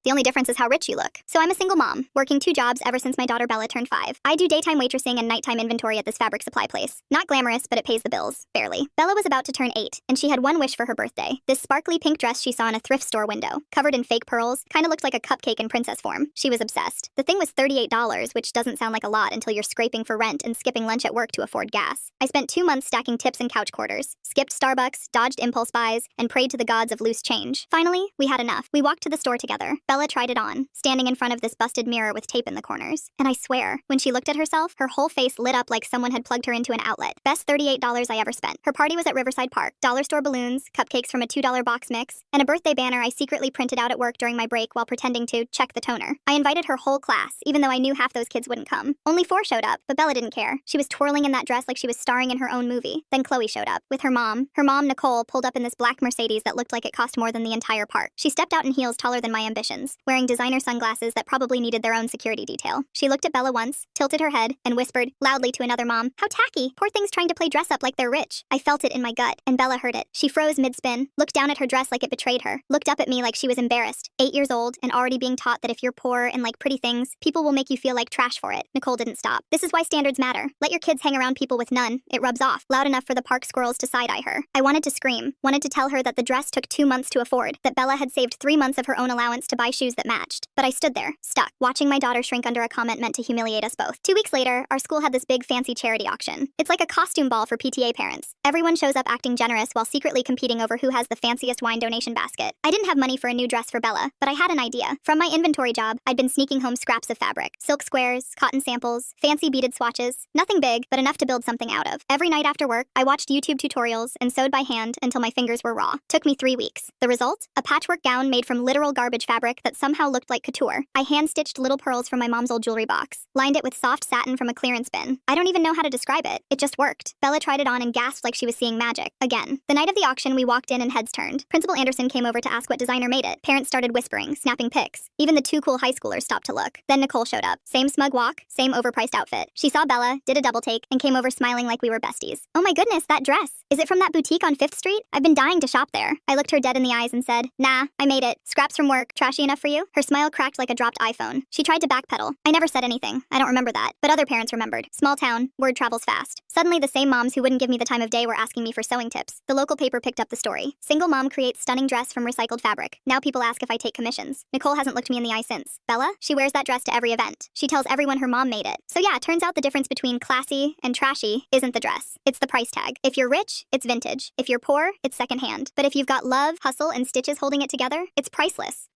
The only difference is how rich you look. So I'm a single mom, working 2 jobs ever since my daughter Bella turned 5. I do daytime waitressing and nighttime inventory at this fabric supply place. Not glamorous, but it pays the bills. Barely. Bella was about to turn 8, and she had one wish for her birthday. This sparkly pink dress she saw in a thrift store window, covered in fake pearls, kinda looked like a cupcake in princess form. She was obsessed. The thing was $38, which doesn't sound like a lot until you're scraping for rent and skipping lunch at work to afford gas. I spent 2 months stacking tips and couch quarters, skipped Starbucks, dodged impulse buys, and prayed to the gods of loose change. Finally, we had enough. We walked to the store together. Bella tried it on, standing in front of this busted mirror with tape in the corners. And I swear, when she looked at herself, her whole face lit up like someone had plugged her into an outlet. Best $38 I ever spent. Her party was at Riverside Park. Dollar store balloons, cupcakes from a $2 box mix, and a birthday banner I secretly printed out at work during my break while pretending to check the toner. I invited her whole class, even though I knew half those kids wouldn't come. Only 4 showed up, but Bella didn't care. She was twirling in that dress like she was starring in her own movie. Then Chloe showed up, with her mom. Her mom, Nicole, pulled up in this black Mercedes that looked like it cost more than the entire park. She stepped out in heels taller than my ambitions, wearing designer sunglasses that probably needed their own security detail. She looked at Bella once, tilted her head, and whispered, loudly to another mom, "How tacky! Poor thing's trying to play dress up like they're rich." I felt it in my gut, and Bella heard it. She froze mid-spin, looked down at her dress like it betrayed her, looked up at me like she was embarrassed. 8 years old, and already being taught that if you're poor and like pretty things, people will make you feel like trash for it. Nicole didn't stop. This is why standards matter. Let your kids hang around people with none. It rubs off. Loud enough for the park squirrels to side-eye her. I wanted to scream, wanted to tell her that the dress took 2 months to afford, that Bella had saved 3 months of her own allowance to buy shoes that matched. But I stood there, stuck. Watching my daughter shrink under a comment meant to humiliate us both. 2 weeks later, our school had this big fancy charity auction. It's like a costume ball for PTA parents. Everyone shows up acting generous while secretly competing over who has the fanciest wine donation basket. I didn't have money for a new dress for Bella, but I had an idea. From my inventory job, I'd been sneaking home scraps of fabric, silk squares, cotton samples, fancy beaded swatches. Nothing big, but enough to build something out of. Every night after work, I watched YouTube tutorials and sewed by hand until my fingers were raw. Took me 3 weeks. The result? A patchwork gown made from literal garbage fabric that somehow looked like couture. I hand-stitched little pearls from my mom's old jewelry box, lined it with soft satin from a clearance bin. I don't even know how to describe it. It just worked. Bella tried it on and gasped like she was seeing magic. Again. The night of the auction, we walked in and heads turned. Principal Anderson came over to ask what designer made it. Parents started whispering, snapping pics. Even the 2 cool high schoolers stopped to look. Then Nicole showed up. Same smug walk, same overpriced outfit. She saw Bella, did a double take, and came over smiling like we were besties. "Oh my goodness, that dress. Is it from that boutique on 5th Street? I've been dying to shop there." I looked her dead in the eyes and said, "Nah, I made it. Scraps from work. Trashy enough for you?" Her smile cracked like a dropped iPhone. She tried to backpedal. I never said anything. I don't remember that. But other parents remembered. Small town, word travels fast. Suddenly the same moms who wouldn't give me the time of day were asking me for sewing tips. The local paper picked up the story. Single mom creates stunning dress from recycled fabric. Now people ask if I take commissions. Nicole hasn't looked me in the eye since. Bella? She wears that dress to every event. She tells everyone her mom made it. So yeah, turns out the difference between classy and trashy isn't the dress. It's the price tag. If you're rich, it's vintage. If you're poor, it's secondhand. But if you've got love, hustle, and stitches holding it together, it's priceless.